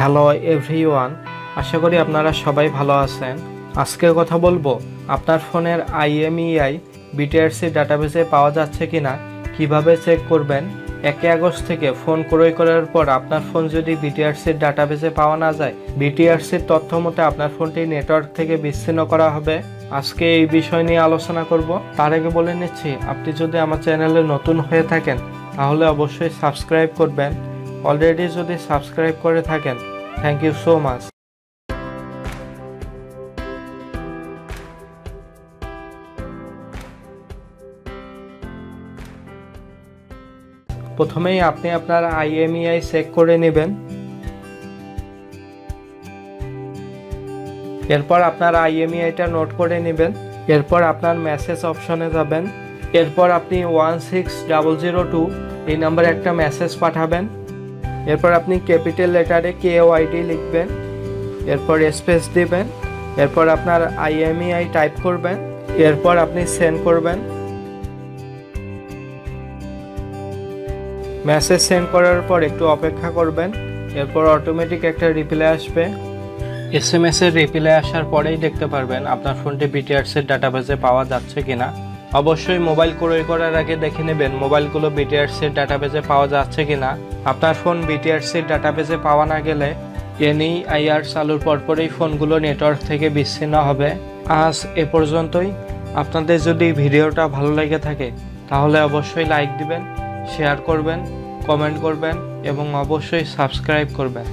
Hello everyone, আশা করি আপনারা সবাই ভালো আছেন। আজকের কথা বলবো আপনার ফোনের IMEI BTRC ডাটাবেসে পাওয়া যাচ্ছে কিনা, কিভাবে চেক করবেন। 1 আগস্ট থেকে ফোন ক্রয় করার পর আপনার ফোন যদি BTRC ডাটাবেসে পাওয়া না যায়, BTRCর তথ্য মতে আপনার ফোনটি নেটওয়ার্ক থেকে বিচ্ছিন্ন করা হবে। আজকে এই বিষয় নিয়ে আলোচনা করব। তার আগে বলে নিচ্ছি, আপনি যদি আমার চ্যানেলে নতুন হয়ে থাকেন তাহলে অবশ্যই সাবস্ক্রাইব করবেন। অলরেডি যদি সাবস্ক্রাইব করে থাকেন, থ্যাংক ইউ সো মাচ। প্রথমেই আপনি আপনার IMEI চেক করে নেবেন। এরপর আপনার IMEIটা নোট করে নেবেন। এরপর আপনার মেসেজ অপশনে যাবেন। এরপর আপনি 16002 এই নাম্বারে একটা মেসেজ পাঠাবেন। এরপর আপনি ক্যাপিটাল লেটারে KYD লিখবেন। এরপর স্পেস দিবেন। এরপর আপনার IMEI টাইপ করবেন। এরপর আপনি সেন্ড করবেন। মেসেজ সেন্ড করার পর একটু অপেক্ষা করবেন। এরপর অটোমেটিক একটা রিপ্লাই আসবে। SMS এর রিপ্লাই আসার পরেই দেখতে পারবেন আপনার ফোনটি BTRC ডাটাবেসে পাওয়া যাচ্ছে কিনা। অবশ্যই মোবাইল ক্রয় করার আগে দেখে নেবেন মোবাইলগুলো BTRC ডাটাবেসে পাওয়া যাচ্ছে কিনা। আপনার ফোন BTRC ডাটাবেসে পাওয়া না গেলে NEIR চালুর পরপরই ফোনগুলো নেটওয়ার্ক থেকে বিচ্ছিন্ন হবে। আজ এ পর্যন্তই। আপনাদের যদি ভিডিওটা ভালো লেগে থাকে তাহলে অবশ্যই লাইক দিবেন, শেয়ার করবেন, কমেন্ট করবেন এবং অবশ্যই সাবস্ক্রাইব করবেন।